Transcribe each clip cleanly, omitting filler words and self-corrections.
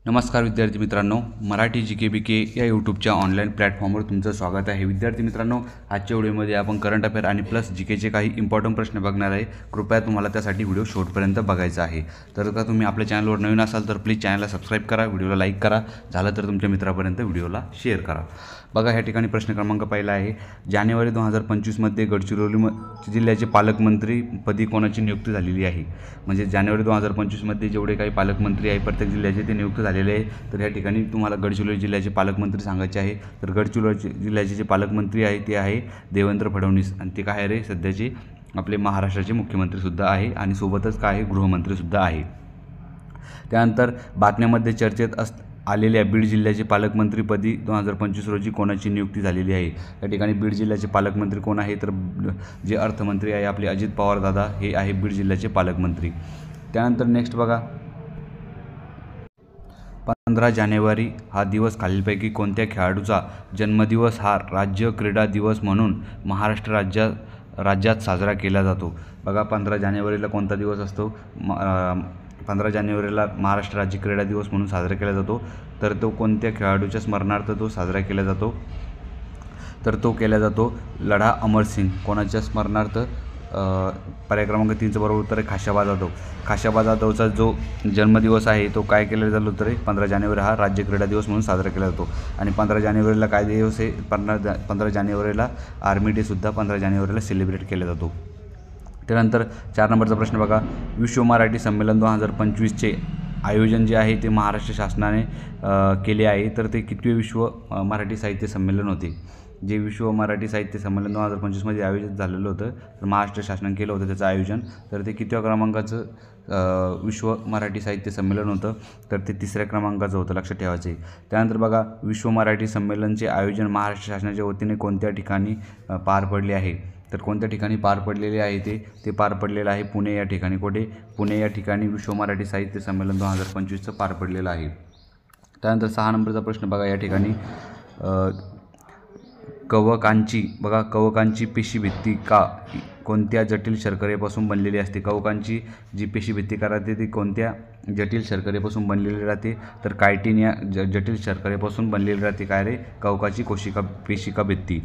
नमस्कार विद्यार्थी मित्रांनो, मराठी जी के बी के या यूट्यूबच्या ऑनलाईन प्लॅटफॉर्मवर तुमचं स्वागत आहे। विद्यार्थी मित्रांनो, आजच्या व्हिडिओमध्ये आपण करंट अफेअर आणि प्लस जी केचे काही इम्पॉर्टंट प्रश्न बघणार आहे। कृपया तुम्हाला त्यासाठी व्हिडिओ शेवटपर्यंत बघायचा आहे। तर का तुम्ही आपल्या चॅनलवर नवीन असाल तर प्लीज चॅनलला सबस्क्राईब करा, व्हिडिओला लाईक करा, झालं तर तुमच्या मित्रापर्यंत व्हिडिओला शेअर करा। बघा, ह्या ठिकाणी प्रश्न क्रमांक पहिला आहे, जानेवारी 2025 मध्ये गडचिरोली जिल्ह्याचे पालकमंत्रीपदी कोणाची नियुक्ती झालेली आहे। म्हणजे जानेवारी 2025 मध्ये जेवढे काही पालकमंत्री आहे प्रत्येक जिल्ह्याचे ते नियुक्त झालेले आहे। तर या ठिकाणी तुम्हाला गडचिरोली जिल्ह्याचे पालकमंत्री सांगायचे आहे। तर गडचिरोली जिल्ह्याचे जे पालकमंत्री आहे ते आहे देवेंद्र फडणवीस, आणि ते काय रे सध्याचे आपले महाराष्ट्राचे मुख्यमंत्रीसुद्धा आहे आणि सोबतच काय गृहमंत्रीसुद्धा आहे। त्यानंतर बातम्यामध्ये चर्चेत आलेल्या बीड जिल्ह्याचे पालकमंत्रीपदी 2025 रोजी कोणाची नियुक्ती झालेली आहे। या ठिकाणी बीड जिल्ह्याचे पालकमंत्री कोण आहे तर जे अर्थमंत्री आहे आपले अजित पवार दादा हे आहे बीड जिल्ह्याचे पालकमंत्री। त्यानंतर नेक्स्ट बघा, 15 जानेवारी हा दिवस खालीलपैकी कोणत्या खेळाडूचा जन्मदिवस हा राज्य क्रीडा दिवस म्हणून महाराष्ट्र राज्यात साजरा केला जातो। बघा, 15 जानेवारीला कोणता दिवस असतो? 15 जानेवारीला महाराष्ट्र राज्य क्रीडा दिवस म्हणून साजरा केला जातो। तर तो कोणत्या खेळाडूच्या स्मरणार्थ तो साजरा केला जातो? तर तो केला जातो लढा अमर सिंग। कोणाच्या स्मरणार्थ? पर्याय क्रमांक 3चं बरोबर उत्तर आहे खाशाबा जाधव। खाशाबा जाधवचा जो जन्मदिवस आहे तो काय केला जातो तर 15 जानेवारी हा राज्य क्रीडा दिवस म्हणून साजरा केला जातो। आणि 15 जानेवारीला काय दिवस आहे? 15 जानेवारीला आर्मी डे सुद्धा 15 जानेवारीला सेलिब्रेट केला जातो। त्यानंतर 4 नंबरचा प्रश्न बघा, विश्व मराठी संमेलन 2025चे आयोजन जे आहे ते महाराष्ट्र शासनाने केले आहे। तर ते कितवे विश्व मराठी साहित्य संमेलन होते? जे विश्व मराठी साहित्य संमेलन 2025 मध्ये आयोजित झालेलं होतं तर महाराष्ट्र शासनाने केलं होतं त्याचं आयोजन। तर ते कितव्या क्रमांकाचं विश्व मराठी साहित्य संमेलन होतं? तर ते 3ऱ्या क्रमांकाचं होतं, लक्षात ठेवायचं आहे। त्यानंतर बघा, विश्व मराठी संमेलनचे आयोजन महाराष्ट्र शासनाच्या वतीने कोणत्या ठिकाणी पार पडले आहे? तर कोणत्या ठिकाणी पार पडलेले आहे ते पार पडलेलं आहे पुणे या ठिकाणी। कुठे? पुणे या ठिकाणी विश्व मराठी साहित्य संमेलन 2025चं पार पडलेलं आहे। त्यानंतर 6 नंबरचा प्रश्न बघा, या ठिकाणी कवकांची पेशीभित्ती कोणत्या जटिल शर्करेपासून बनलेली असते? कवकांची जी पेशीभित्ती राहते ती कोणत्या जटिल शर्करेपासून बनलेली राहते? तर कायटिन या जटिल शर्करेपासून बनलेली राहते काय रे? कवकाची पेशिका भित्ती।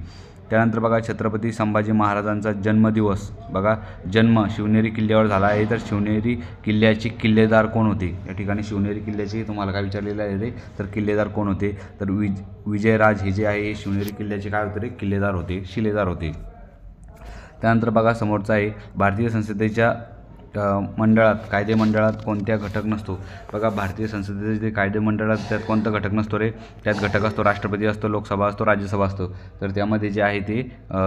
त्यानंतर बघा, छत्रपती संभाजी महाराजांचा जन्मदिवस बघा, जन्म शिवनेरी किल्ल्यावर झाला आहे। तर शिवनेरी किल्ल्याचे किल्लेदार कोण होते? या ठिकाणी शिवनेरी किल्ल्याचे तुम्हाला काय विचारलेलं आहे रे? तर किल्लेदार कोण होते? तर विजयराज हे जे आहे शिवनेरी किल्ल्याचे काय होते रे? किल्लेदार होते, शिलेदार होते। त्यानंतर बघा, समोरचा आहे, भारतीय संसदेच्या कायदे मंडळात कोणत्या घटक नसतो? बघा, भारतीय संसदेचे जे कायदे मंडळात त्यात कोणता घटक नसतो रे? त्यात घटक असतो राष्ट्रपती असतो, लोकसभा असतो, राज्यसभा असतो। तर त्यामध्ये जे आहे ते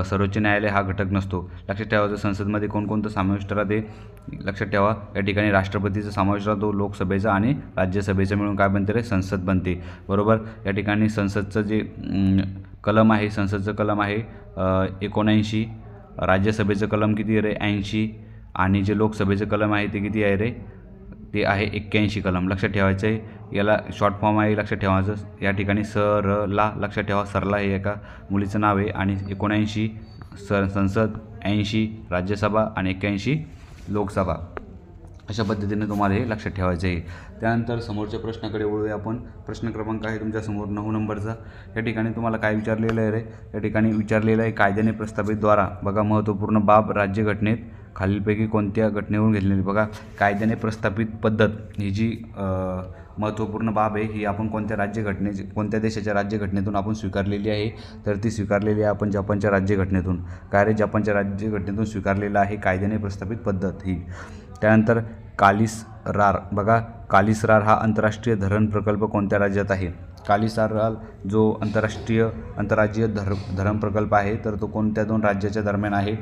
सर्वोच्च न्यायालय हा घटक नसतो। लक्षात ठेवायचं, संसदमध्ये कोणकोणतं समाविष्ट राहते? लक्षात ठेवा, या ठिकाणी राष्ट्रपतीचा समावेश राहतो, लोकसभेचा आणि राज्यसभेचा मिळून काय बनते रे? संसद बनते, बरोबर। या ठिकाणी संसदचं जे कलम आहे, संसदचं कलम आहे 79, राज्यसभेचं कलम किती आहे रे? 80, आणि जे लोकसभेचं कलम आहे ते किती आहे रे? ते आहे 81 कलम। लक्षात ठेवायचं आहे, याला शॉर्ट फॉर्म आहे, लक्षात ठेवायचं। या ठिकाणी सरला, लक्षात ठेवा, सरला हे एका मुलीचं नाव आहे। आणि 79 संसद, 80 राज्यसभा आणि 81 लोकसभा, अशा पद्धतीने तुम्हाला हे लक्षात ठेवायचं आहे। त्यानंतर समोरच्या प्रश्नाकडे वळूया आपण। प्रश्न क्रमांक आहे तुमच्यासमोर 9 नंबरचा। या ठिकाणी तुम्हाला काय विचारलेलं आहे रे? या ठिकाणी विचारलेलं आहे, कायद्याने प्रस्तावित द्वारा बघा, महत्त्वपूर्ण बाब राज्यघटनेत खालीलपैकी कोणत्या घटनेवरून घेतलेली? बघा, कायद्याने प्रस्थापित पद्धत ही जी महत्त्वपूर्ण बाब आहे ही आपण कोणत्या देशाच्या राज्यघटनेतून आपण स्वीकारलेली आहे? तर ती स्वीकारलेली आहे आपण जपानच्या राज्यघटनेतून। काय रे? जपानच्या राज्यघटनेतून स्वीकारलेलं आहे कायद्याने प्रस्थापित पद्धत ही। त्यानंतर कालिसरार बघा, कालिसरार हा आंतरराष्ट्रीय धरण प्रकल्प कोणत्या राज्यात आहे? कालिसरार जो आंतरराज्यीय धरण प्रकल्प आहे तर तो कोणत्या 2 राज्याच्या दरम्यान आहे?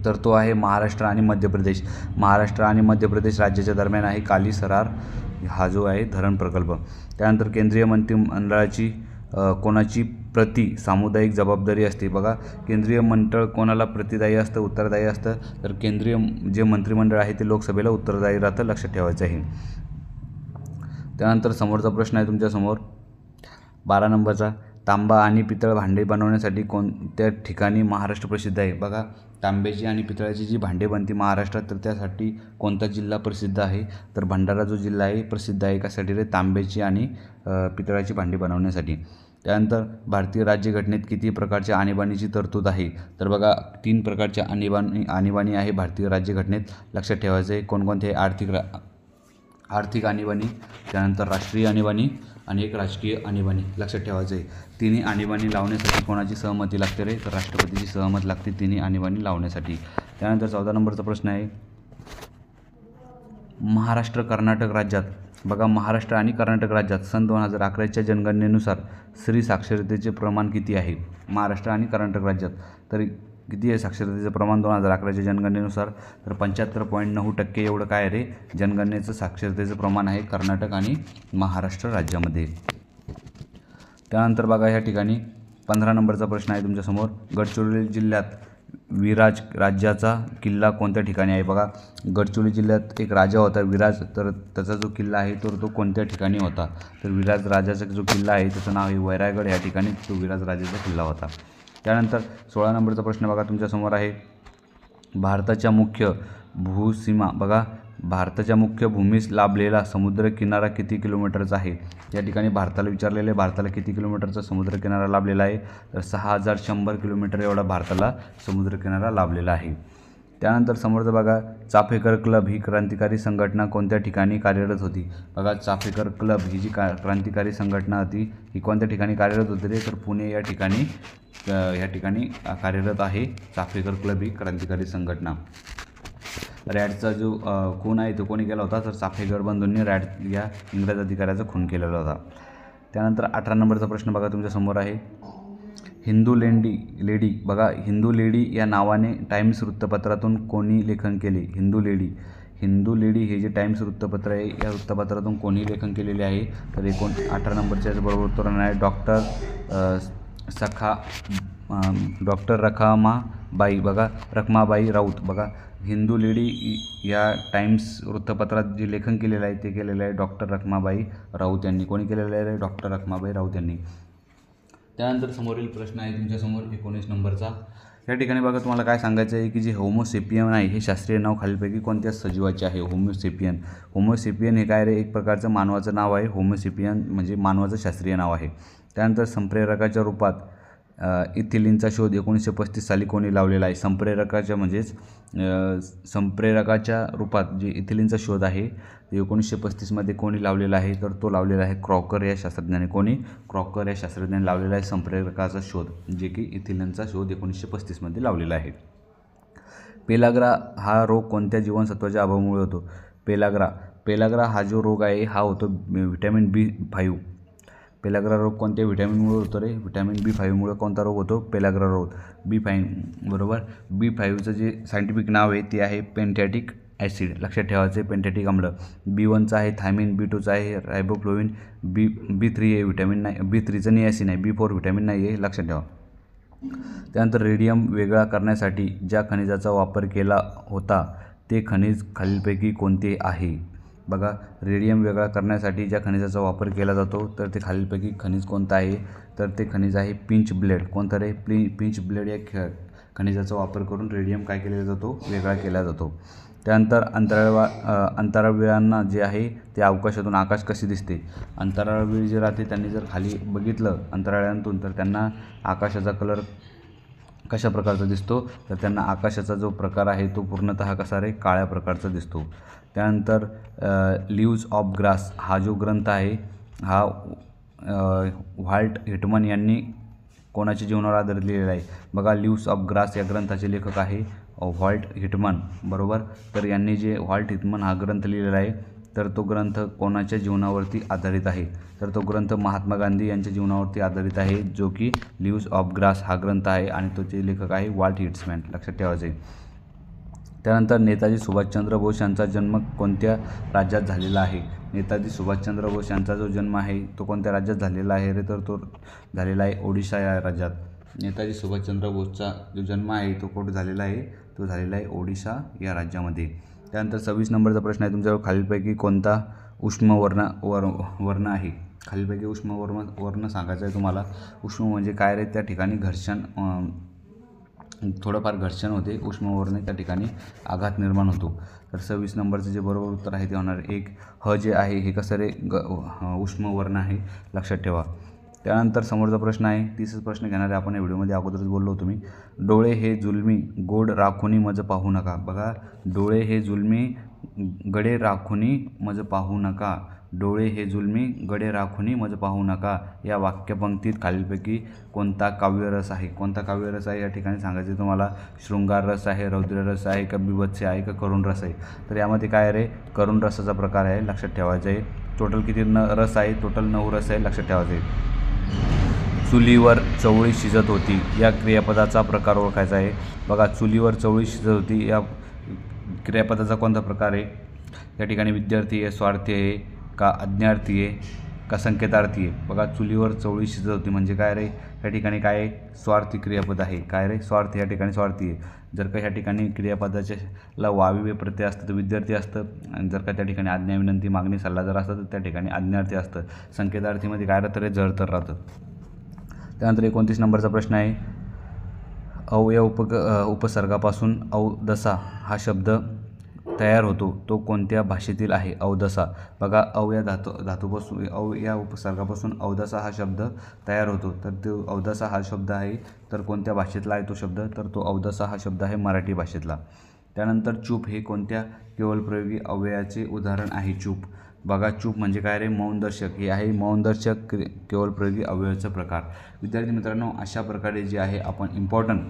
तर तो आहे महाराष्ट्र आणि मध्य प्रदेश। महाराष्ट्र आणि मध्य प्रदेश राज्याच्या दरम्यान आहे कालिसरार हा जो आहे धरण प्रकल्प। त्यानंतर केंद्रीय मंत्रिमंडळाची कोणाची सामुदायिक जबाबदारी असते? बघा, केंद्रीय मंडळ कोणाला प्रतिदायी असतं, उत्तरदायी असतं? तर केंद्रीय जे मंत्रिमंडळ आहे ते लोकसभेला उत्तरदायी राहतं, लक्षात ठेवायचं आहे। त्यानंतर समोरचा प्रश्न आहे तुमच्यासमोर 12 नंबरचा, तांबा आणि पितळ भांडे बनवण्यासाठी कोणत्या ठिकाणी महाराष्ट्र प्रसिद्ध आहे? बघा, तांब्याची आणि पितळाची जी भांडे बनते महाराष्ट्रात, तर त्यासाठी कोणता जिल्हा प्रसिद्ध आहे? तर भंडारा जो जिल्हा आहे प्रसिद्ध आहे कशासाठी? रे तांब्याची आणि पितळाची भांडी बनवण्यासाठी. त्यानंतर भारतीय राज्यघटनेत किती प्रकारच्या आणीबाणीची तरतूद आहे? तर बघा, 3 प्रकारच्या आणीबाणी आहे भारतीय राज्यघटनेत. लक्षात ठेवायचं आहे कोणकोणते? आर्थिक आणीबाणी, त्यानंतर राष्ट्रीय आणीबाणी आणि एक राजकीय आणीबाणी. लक्षात ठेवायचं आहे. तिन्ही आणीबाणी लावण्यासाठी कोणाची सहमती लागते रे? तर राष्ट्रपतीची सहमत लागते तिन्ही आणीबाणी लावण्यासाठी. त्यानंतर 14 नंबरचा प्रश्न आहे, महाराष्ट्र कर्नाटक राज्यात, बघा, महाराष्ट्र आणि कर्नाटक राज्यात सन 2011च्या जनगणनेनुसार स्त्री साक्षरतेचे प्रमाण किती आहे? महाराष्ट्र आणि कर्नाटक राज्यात तर किती आहे साक्षरतेचं प्रमाण 2011च्या जनगणनेनुसार? तर 75.9% एवढं काय रे जनगणनेचं साक्षरतेचं प्रमाण आहे कर्नाटक आणि महाराष्ट्र राज्यामध्ये. त्यानंतर बघा, या ठिकाणी 15 नंबरचा प्रश्न आहे तुमच्यासमोर, गडचिरोली जिल्ह्यात विराज राजाचा किल्ला कोणत्या ठिकाणी आहे? बघा, गडचिरोली जिल्ह्यात एक राजा होता विराज, तर त्याचा जो किल्ला आहे तर तो कोणत्या ठिकाणी होता? तर विराज राजाचा जो किल्ला आहे त्याचं नाव आहे वैरागड, या ठिकाणी तो विराज राजाचा किल्ला होता. त्यानंतर 16 नंबरचा प्रश्न बघा तुमच्यासमोर आहे, भारताच्या मुख्य भूसीमा, बघा, भारताच्या मुख्य भूमीस लाभलेला समुद्र किनारा किती किलोमीटरचा आहे? या ठिकाणी भारताला विचारलेलं आहे, भारताला किती किलोमीटरचा समुद्र किनारा लाभलेला आहे? तर 6100 किलोमीटर एवढा भारताला समुद्र किनारा लाभलेला आहे. त्यानंतर समोरचं बघा, चाफेकर क्लब ही क्रांतिकारी संघटना कोणत्या ठिकाणी कार्यरत होती? बघा, चाफेकर क्लब ही जी क्रांतिकारी संघटना होती ही कोणत्या ठिकाणी कार्यरत होती रे? तर पुणे या ठिकाणी कार्यरत आहे चाफेकर क्लब ही क्रांतिकारी संघटना. रॅडचा जो खून आहे तो कोणी केला होता? तर चाफेकर बंधूंनी रॅड या इंग्रज अधिकाऱ्याचा खून केलेला होता. त्यानंतर 18 नंबरचा प्रश्न बघा तुमच्यासमोर आहे, हिंदू लेडी, बघा, हिंदू लेडी या नावाने टाइम्स वृत्तपत्रातून कोणी लेखन केले? हिंदू लेडी हे जे टाइम्स वृत्तपत्र आहे या वृत्तपत्रातून कोणी लेखन केलेले आहे? तर 18 नंबरच्या बरोबर उत्तर आहे डॉक्टर रखमाबाई, बघा, रखमाबाई राऊत. बघा, हिंदू लेडी या टाइम्स वृत्तपत्रात जे लेखन केलेलं आहे ते केलेलं आहे डॉक्टर रखमाबाई राऊत यांनी. कोणी केलेलं आहे? डॉक्टर रखमाबाई राऊत यांनी. त्यानंतर समोरील प्रश्न आहे तुमच्यासमोर 19 नंबरचा. या ठिकाणी बघा, तुम्हाला काय सांगायचं आहे की जे होमोसेपियन आहे हे शास्त्रीय नाव खालीलपैकी कोणत्या सजीवाचे आहे? होमोसेपियन हे काय रे? एक प्रकारचं मानवाचं नाव आहे. होमोसेपियन म्हणजे मानवाचं शास्त्रीय नाव आहे. त्यानंतर संप्रेरकाच्या रूपात इथिलिनचा शोध 1935 साली कोणी लावलेला आहे? संप्रेरकाच्या रूपात जे इथिलिनचा शोध आहे ते 1935मध्ये कोणी लावलेला आहे? तर तो लावलेला आहे क्रॉकर या शास्त्रज्ञाने. क्रॉकर या शास्त्रज्ञाने लावलेला आहे संप्रेरकाचा शोध, जे की इथिलिनचा शोध 1935मध्ये लावलेला आहे. पेलाग्रा हा रोग कोणत्या जीवनसत्वाच्या अभावामुळे होतो? पेलाग्रा हा जो रोग आहे हा होतो व्हिटॅमिन B5. पेलाग्रा रोग कोणत्या व्हिटॅमिनमुळे होतो रे? व्हिटॅमिन B5मुळे कोणता रोग होतो? पेलाग्रा रोग. B5 बरोबर. B5चं जे सायंटिफिक नाव आहे ते आहे पेंटॅटिक ॲसिड. लक्षात ठेवायचं आहे, पेंटॅटिक आम्ल. B1चा आहे थायमिन, B2चा आहे रायबोफ्लोविन, B3 आहे व्हिटॅमिन नाही, B3चं नियासिन आहे, B4 व्हिटॅमिन नाही आहे, लक्षात ठेवा. त्यानंतर रेडियम वेगळा करण्यासाठी ज्या खनिजाचा वापर केला होता ते खनिज खालीलपैकी कोणते आहे? बघा, रेडियम वेगळा करण्यासाठी ज्या खनिजाचा वापर केला जातो तर ते खालीलपैकी खनिज कोणतं आहे? तर ते खनिज आहे पिंच ब्लेड. कोणतं रे? पिंच ब्लेड या खनिजाचा वापर करून रेडियम काय केला जातो? वेगळा केला जातो. त्यानंतर अंतराळवीरांना जे आहे ते अवकाशातून आकाश कसे दिसते? अंतराळवीर जे राहते त्यांनी जर खाली बघितलं अंतराळातून तर त्यांना आकाशाचा कलर कशा प्रकारचा दिसतो? तर त्यांना आकाशाचा जो प्रकार आहे तो पूर्णतः कसा रे? काळ्या प्रकारचा दिसतो. त्यानंतर लीव्ज ऑफ ग्रास हा जो ग्रंथ आहे हा व्हाल्ट व्हिटमन यांनी कोणाच्या जीवनावर आधारित लिहिलेला आहे? बघा, लीव्ज ऑफ ग्रास या ग्रंथाचे लेखक आहे व्हाल्ट व्हिटमन, बरोबर. तर यांनी जे व्हाल्ट व्हिटमन हा ग्रंथ लिहिलेला आहे तर तो ग्रंथ कोणाच्या जीवनावरती आधारित आहे? तर तो ग्रंथ महात्मा गांधी यांच्या जीवनावरती आधारित आहे, जो की लीव्ज ऑफ ग्रास हा ग्रंथ आहे आणि तोचे लेखक आहे व्हाल्ट व्हिटमन. लक्षात ठेवायचे. त्यानंतर नेताजी सुभाषचंद्र बोस यांचा जन्म कोणत्या राज्यात झालेला आहे? नेताजी सुभाषचंद्र बोस यांचा जो जन्म आहे तो कोणत्या राज्यात झालेला आहे रे? तर तो झालेला आहे ओडिशा या राज्यात. नेताजी सुभाषचंद्र बोसचा जो जन्म आहे तो कुठे झालेला आहे? तो झालेला आहे ओडिशा या राज्यामध्ये. त्यानंतर 26 नंबरचा प्रश्न आहे तुमच्यावर, खालीलपैकी कोणता उष्म वर्ण आहे? खालीलपैकी उष्म वर्ण सांगायचं आहे तुम्हाला. उष्म म्हणजे काय रे, त्या ठिकाणी घर्षण, थोडंफार घर्षण होते. उष्मवर्णे त्या ठिकाणी आघात निर्माण होतो. तर 26 नंबरचं जे बरोबर उत्तर आहे ते होणार 1. ह जे आहे हे कसं रे, उष्मवर्ण आहे, लक्षात ठेवा. त्यानंतर समोरचा प्रश्न आहे, 30 प्रश्न घेणार आहे आपण या व्हिडिओमध्ये. अगोदरच बोललो तुम्ही. डोळे हे जुलमी गोड राखुनी मज पाहू नका. बघा, डोळे हे जुलमी गडे राखुनी मज पाहू नका. डोळे हे जुलमी गडे राखुनी मज पाहू नका या वाक्यपंक्तीत खालीलपैकी कोणता काव्यरस आहे? कोणता काव्यरस आहे या ठिकाणी सांगायचे तुम्हाला. शृंगार रस आहे, रौद्र रस आहे, का बीभत्स आहे, का करुण रस आहे? तर यामध्ये काय रे, करुण रसाचा प्रकार आहे, लक्षात ठेवायचं आहे. टोटल किती रस आहे? टोटल 9 रस आहे, लक्षात ठेवायचं आहे. चुलीवर चवळी शिजत होती या क्रियापदाचा प्रकार ओळखायचा आहे. बघा, चुलीवर चवळी शिजत होती या क्रियापदाचा कोणता प्रकार आहे? या ठिकाणी विद्यार्थी आहे, स्वार्थी आहे, का अज्ञार्थी आहे, का संकेतार्थी आहे? बघा, चुलीवर चवळी शिजत होती म्हणजे काय रे, या ठिकाणी काय आहे? स्वार्थी क्रियापद आहे. काय रे, स्वार्थी, या ठिकाणी स्वार्थी आहे. जर का ह्या ठिकाणी क्रियापदाच्याला वावी प्रत्यय असतं तर विद्यार्थी असतं, आणि जर का त्या ठिकाणी आज्ञा, विनंती, मागणी, सल्ला जर असतं तर त्या ठिकाणी अज्ञार्थी असतं. संकेतार्थीमध्ये काय राहतं रे, जळतर राहतं. त्यानंतर 29 नंबरचा प्रश्न आहे, औ या उपसर्गापासून औदसा हा शब्द तयार होतो, तो कोणत्या भाषेतील आहे? अवदसा. बघा, औ या धातूपासून, औ या उपसर्गापासून अवदसा हा शब्द तयार होतो. तर तो अवदसा हा शब्द आहे तर कोणत्या भाषेतला आहे तो शब्द? तर तो अवदसा हा शब्द आहे मराठी भाषेतला. त्यानंतर चूप हे कोणत्या केवलप्रयोगी अव्ययाचे उदाहरण आहे? चूप. बघा, चूप म्हणजे काय रे, मौनदर्शक. हे आहे मौनदर्शक केवलप्रयोगी अव्ययाचा प्रकार. विद्यार्थी मित्रांनो, अशा प्रकारे जे आहे आपण इम्पॉर्टंट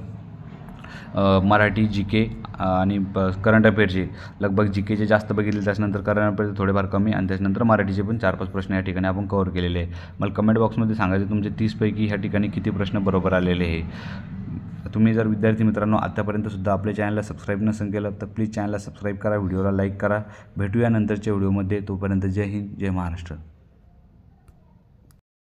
मराठी जी के आणि करंट अफेअरचे, लगभग जी केचे जास्त बघितले, त्याच्यानंतर करंट अफेअरचे थोडेफार कमी, आणि त्याच्यानंतर मराठीचे पण 4-5 प्रश्न या ठिकाणी आपण कव्हर केलेले आहे. मला कमेंट बॉक्समध्ये सांगायचे तुमचे 30 पैकी ह्या ठिकाणी किती प्रश्न बरोबर आलेले आहे. तुम्ही जर विद्यार्थी मित्रांनो आत्तापर्यंतसुद्धा आपल्या चॅनलला सबस्क्राईब नसेल केलं तर प्लीज चॅनलला सबस्क्राईब करा, व्हिडिओला लाईक करा. भेटूया नंतरच्या व्हिडिओमध्ये. तोपर्यंत जय हिंद, जय महाराष्ट्र.